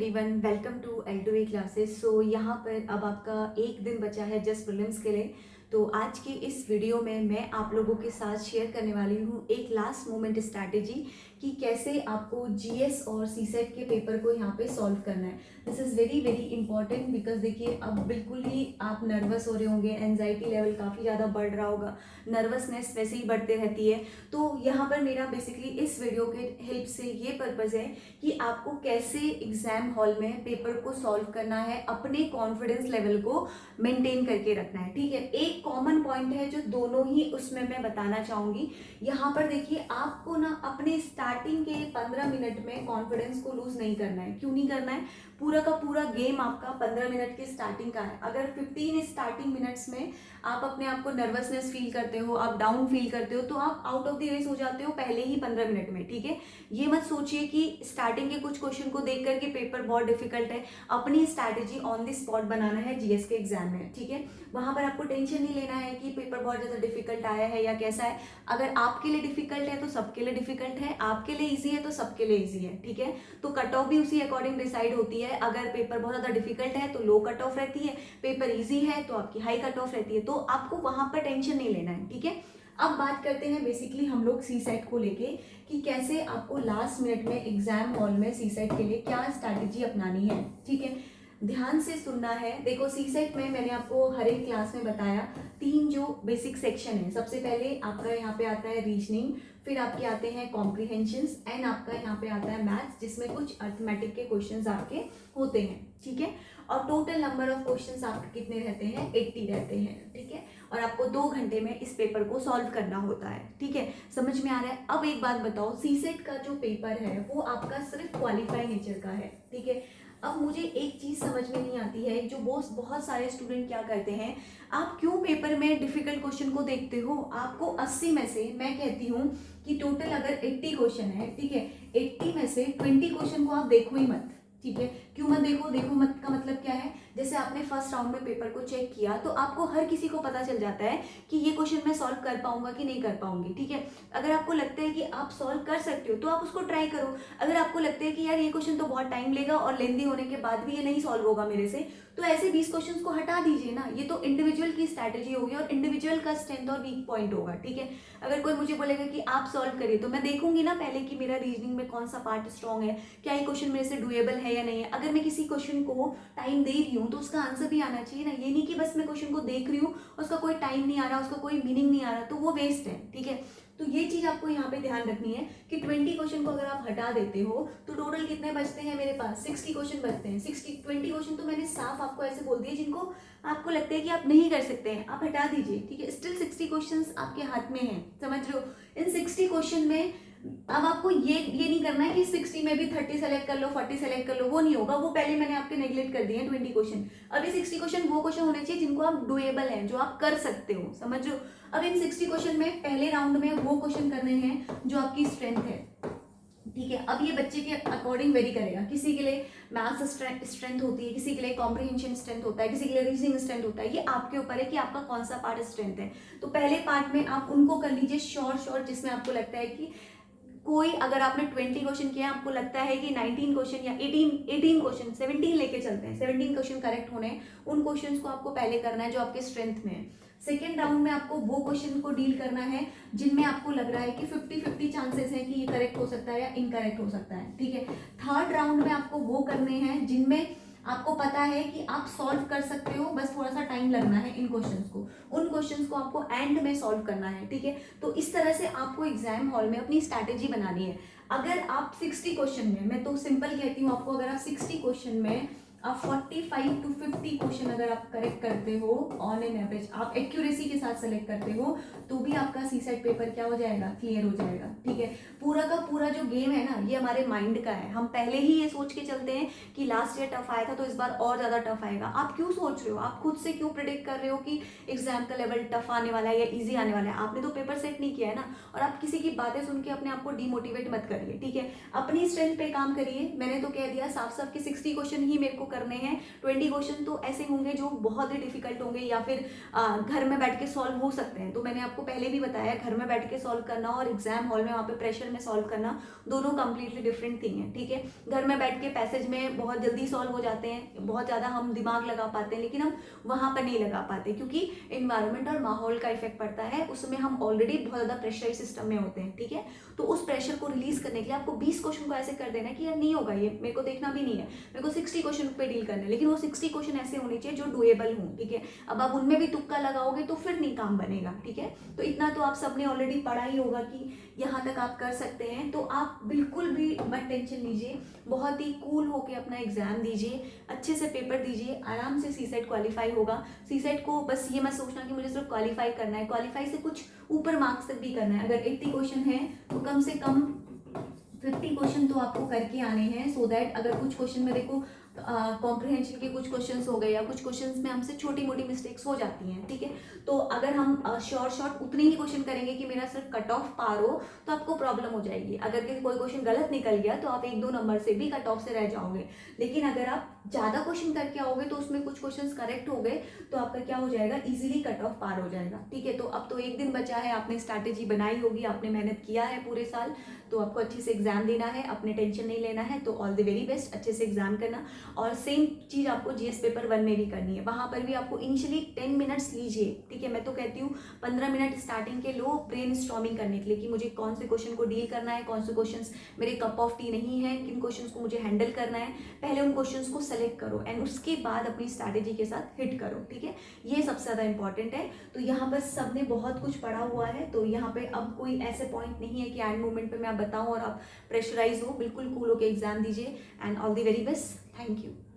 Everyone, welcome to L2A classes. So यहाँ पर अब आपका एक दिन बचा है जस्ट प्रीलिम्स के लिए। तो आज की इस वीडियो में मैं आप लोगों के साथ शेयर करने वाली हूँ एक लास्ट मोमेंट स्ट्रैटेजी कि कैसे आपको जीएस और सीसेट के पेपर को यहाँ पे सॉल्व करना है। This is very very important because देखिए अब बिल्कुल ही आप नर्वस हो रहे होंगे, एनजाइटी लेवल काफ़ी ज़्यादा बढ़ रहा होगा, नर्वसनेस वैसे ही बढ़ते रहती है। तो यहाँ पर मेरा बेसिकली इस वीडियो के हेल्प से ये पर्पज़ है कि आपको कैसे एग्जाम हॉल में पेपर को सॉल्व करना है, अपने कॉन्फिडेंस लेवल को मेंटेन करके रखना है। ठीक है, एक कॉमन पॉइंट है जो दोनों ही उसमें मैं बताना चाहूँगी। यहाँ पर देखिए आपको ना अपने स्टार्टिंग के 15 मिनट में कॉन्फिडेंस को लूज नहीं करना है। क्यों नहीं करना है? पूरा का पूरा गेम आपका 15 मिनट के स्टार्टिंग का है। अगर 15 स्टार्टिंग मिनट्स में आप अपने आप को नर्वसनेस फील करते हो, आप डाउन फील करते हो, तो आप आउट ऑफ द रेस हो जाते हो पहले ही 15 मिनट में। ठीक है, ये मत सोचिए कि स्टार्टिंग के कुछ क्वेश्चन को देख करके पेपर बहुत डिफिकल्ट है। अपनी स्ट्रैटेजी ऑन द स्पॉट बनाना है जीएस के एग्जाम में। ठीक है, वहां पर आपको टेंशन नहीं लेना है कि पेपर बहुत ज़्यादा डिफिकल्ट आया है या कैसा है। अगर आपके लिए डिफिकल्ट है तो सबके लिए डिफिकल्ट है, आपके लिए ईजी है तो सबके लिए ईजी है। ठीक है, तो कट ऑफ भी उसी अकॉर्डिंग डिसाइड होती है। अगर पेपर बहुत ज़्यादा डिफिकल्ट है तो लो कट ऑफ रहती है, पेपर ईजी है तो आपकी हाई कट ऑफ रहती है। तो आपको वहां पर टेंशन नहीं लेना है। ठीक है, अब बात करते हैं बेसिकली हम लोग सी सेट को लेके कि कैसे आपको लास्ट मिनट में एग्जाम हॉल में सी सेट के लिए क्या स्ट्रैटेजी अपनानी है। ठीक है, ध्यान से सुनना है। देखो सी सेट में मैंने आपको हर एक क्लास में बताया 3 जो बेसिक सेक्शन है। सबसे पहले आपका यहाँ पे आता है रीजनिंग, फिर आपके आते हैं कॉम्प्रिहेंशंस एंड आपका यहाँ पे आता है मैथ्स, जिसमें कुछ अर्थमेटिक के क्वेश्चंस आपके होते हैं। ठीक है, और टोटल नंबर ऑफ क्वेश्चंस आपके कितने रहते हैं? 80 रहते हैं। ठीक है, और आपको 2 घंटे में इस पेपर को सॉल्व करना होता है। ठीक है, समझ में आ रहा है? अब एक बात बताओ, सीसेट का जो पेपर है वो आपका सिर्फ क्वालिफाई नेचर का है। ठीक है, अब मुझे एक चीज समझ में नहीं आती है, जो बहुत सारे स्टूडेंट क्या करते हैं, आप क्यों पेपर में डिफिकल्ट क्वेश्चन को देखते हो? आपको 80 में से मैं कहती हूँ कि टोटल अगर 80 क्वेश्चन है, ठीक है, 80 में से 20 क्वेश्चन को आप देखो ही मत। ठीक है, क्यों मत देखो? देखो मत का मतलब क्या है? जैसे आपने फर्स्ट राउंड में पेपर को चेक किया तो आपको हर किसी को पता चल जाता है कि ये क्वेश्चन मैं सॉल्व कर पाऊंगा कि नहीं कर पाऊंगी। ठीक है, अगर आपको लगता है कि आप सॉल्व कर सकते हो तो आप उसको ट्राई करो। अगर आपको लगता है कि यार ये क्वेश्चन तो बहुत टाइम लेगा और लेंदी होने के बाद भी ये नहीं सॉल्व होगा मेरे से, तो ऐसे 20 क्वेश्चन को हटा दीजिए ना। ये तो इंडिविजुअल की स्ट्रैटेजी होगी और इंडिविजुअल का स्ट्रेंथ और वीक पॉइंट होगा। ठीक है, अगर कोई मुझे बोलेगा कि आप सॉल्व करिए तो मैं देखूंगी ना पहले कि मेरा रीजनिंग में कौन सा पार्ट स्ट्रॉन्ग है, क्या ये क्वेश्चन मेरे से डुएबल है या नहीं है। अगर मैं किसी क्वेश्चन को टाइम दे रही हूँ तो उसका आंसर भी आना चाहिए ना। ये नहीं कि बस मैं क्वेश्चन को देख रही हूँ, उसका कोई टाइम नहीं आ रहा, उसका कोई मीनिंग नहीं आ रहा, तो वो वेस्ट है। ठीक है, तो ये चीज आपको यहाँ पे ध्यान रखनी है कि 20 क्वेश्चन को अगर आप हटा देते हो तो टोटल कितने बचते हैं मेरे पास? 60 क्वेश्चन बचते हैं। 20 क्वेश्चन तो मैंने साफ आपको ऐसे बोल दिए जिनको आपको लगता है कि आप नहीं कर सकते हैं, आप हटा दीजिए। ठीक है, स्टिल 60 क्वेश्चन आपके हाथ में है, समझ रहे हो? इन 60 क्वेश्चन में अब आपको ये नहीं करना है कि 60 में भी 30 सेलेक्ट कर लो, 40 सेलेक्ट कर लो, वो नहीं होगा। वो पहले मैंने आपके नेगलेक्ट कर दिए हैं 20 क्वेश्चन। अभी 60 क्वेश्चन वो क्वेश्चन होने चाहिए जिनको आप डुएबल हैं, जो आप कर सकते हो, समझ लो। अब इन 60 क्वेश्चन में पहले राउंड में वो क्वेश्चन करने हैं जो आपकी स्ट्रेंथ है। ठीक है, अब ये बच्चे के अकॉर्डिंग वेरी करेगा। किसी के लिए मैथ्स स्ट्रेंथ होती है, किसी के लिए कॉम्प्रिहेंशन स्ट्रेंथ होता है, किसी के लिए रीजनिंग स्ट्रेंथ होता है। ये आपके ऊपर है कि आपका कौन सा पार्ट स्ट्रेंथ है। तो पहले पार्ट में आप उनको कर लीजिए शॉर्ट जिसमें आपको लगता है कि कोई, अगर आपने 20 क्वेश्चन किया, आपको लगता है कि 19 क्वेश्चन या 18 क्वेश्चन, 17 लेके चलते हैं, 17 क्वेश्चन करेक्ट होने हैं, उन क्वेश्चंस को आपको पहले करना है जो आपके स्ट्रेंथ में है। सेकेंड राउंड में आपको वो क्वेश्चन को डील करना है जिनमें आपको लग रहा है कि 50-50 चांसेस है कि ये करेक्ट हो सकता है या इनकरेक्ट हो सकता है। ठीक है, थर्ड राउंड में आपको वो करने हैं जिनमें आपको पता है कि आप सॉल्व कर सकते हो, बस थोड़ा सा टाइम लगना है इन क्वेश्चंस को। उन क्वेश्चंस को आपको एंड में सॉल्व करना है। ठीक है, तो इस तरह से आपको एग्जाम हॉल में अपनी स्ट्रैटेजी बनानी है। अगर आप 60 क्वेश्चन में, मैं तो सिंपल कहती हूँ आपको, अगर आप 60 क्वेश्चन में आप 45 to 50 क्वेश्चन अगर आप करेक्ट करते हो ऑन एन एवरेज, आप एक्यूरेसी के साथ सेलेक्ट करते हो, तो भी आपका सी सेट पेपर क्या हो जाएगा? क्लियर हो जाएगा। ठीक है, पूरा का पूरा जो गेम है ना, ये हमारे माइंड का है। हम पहले ही ये सोच के चलते हैं कि लास्ट ईयर टफ आया था तो इस बार और ज़्यादा टफ आएगा। आप क्यों सोच रहे हो? आप खुद से क्यों प्रिडिक्ट कर रहे हो कि एग्जाम का लेवल टफ आने वाला है या ईजी आने वाला है? आपने तो पेपर सेट नहीं किया है ना। और आप किसी की बातें सुन के अपने आप को डीमोटिवेट मत करिए। ठीक है, अपनी स्ट्रेंथ पे काम करिए। मैंने तो कह दिया साफ साफ कि 60 क्वेश्चन ही मेरे को करने हैं। 20 क्वेश्चन तो ऐसे होंगे जो बहुत ही डिफिकल्ट होंगे या फिर घर में बैठ के सॉल्व हो सकते हैं। तो मैंने आपको पहले भी बताया, घर में बैठ के सॉल्व करना और एग्जाम हॉल में वहाँ पे प्रेशर में सॉल्व करना दोनों कंप्लीटली डिफरेंट थिंग है, ठीक है। घर में बैठ के पैसेज में बहुत जल्दी सॉल्व हो जाते हैं, बहुत ज़्यादा हम दिमाग लगा पाते हैं, लेकिन हम वहाँ पर नहीं लगा पाते क्योंकि इन्वायरमेंट और माहौल का इफेक्ट पड़ता है, उसमें हम ऑलरेडी बहुत ज़्यादा प्रेशराइज सिस्टम में होते हैं, ठीक है। तो उस प्रेशर को रिलीज करने के लिए आपको 20 क्वेश्चन को ऐसे कर देना है कि यार नहीं होगा, ये मेरे को देखना भी नहीं है, मेरे को 60 क्वेश्चन पे डील करना है, लेकिन वो 60 क्वेश्चन ऐसे होने चाहिए जो डुएबल हों, ठीक है। अब आप उनमें भी तुक्का लगाओगे तो फिर नहीं काम बनेगा, ठीक है। तो इतना तो आप सबने ऑलरेडी पढ़ा ही होगा कि यहाँ तक आप कर सकते हैं। तो आप बिल्कुल भी मत टेंशन लीजिए, बहुत ही कूल होके अपना एग्जाम दीजिए, अच्छे से पेपर दीजिए, आराम से सीसेट क्वालिफाई होगा। सीसेट को बस ये मत सोचना कि मुझे सिर्फ क्वालिफाई करना है, क्वालिफाई से कुछ ऊपर मार्क्स तक भी करना है। अगर 80 क्वेश्चन है तो कम से कम 50 क्वेश्चन तो आपको करके आने हैं, सो दैट अगर कुछ क्वेश्चन में देखो कॉम्प्रिहेंशन के कुछ क्वेश्चंस हो गए या कुछ क्वेश्चंस में हमसे छोटी मोटी मिस्टेक्स हो जाती हैं, ठीक है। तो अगर हम शॉर्ट उतने ही क्वेश्चन करेंगे कि मेरा सिर्फ कट ऑफ पार हो, तो आपको प्रॉब्लम हो जाएगी। अगर कोई क्वेश्चन गलत निकल गया तो आप 1-2 नंबर से भी कट ऑफ से रह जाओगे। लेकिन अगर आप ज़्यादा क्वेश्चन करके आओगे तो उसमें कुछ क्वेश्चन करेक्ट हो गए तो आपका क्या हो जाएगा, इजीली कट ऑफ पार हो जाएगा, ठीक है। तो अब तो एक दिन बचा है, आपने स्ट्रैटेजी बनाई होगी, आपने मेहनत किया है पूरे साल, तो आपको अच्छे से एग्जाम देना है, अपने टेंशन नहीं लेना है। तो ऑल द वेरी बेस्ट, अच्छे से एग्जाम करना। और सेम चीज़ आपको जीएस पेपर 1 में भी करनी है, वहाँ पर भी आपको इनिशियली 10 मिनट्स लीजिए, ठीक है। मैं तो कहती हूँ 15 मिनट स्टार्टिंग के लो ब्रेन स्टॉर्मिंग करने के लिए कि मुझे कौन से क्वेश्चन को डील करना है, कौन से क्वेश्चन मेरे कप ऑफ टी नहीं है, किन क्वेश्चन को मुझे हैंडल करना है। पहले उन क्वेश्चन को सेलेक्ट करो एंड उसके बाद अपनी स्ट्रैटेजी के साथ हिट करो, ठीक है। ये सबसे ज़्यादा इंपॉर्टेंट है। तो यहाँ पर सबने बहुत कुछ पढ़ा हुआ है, तो यहाँ पे अब कोई ऐसे पॉइंट नहीं है कि एंड मोमेंट पे मैं आप बताऊँ और आप प्रेशराइज हो। बिल्कुल कूल होकर एग्जाम दीजिए and all the very best. Thank you.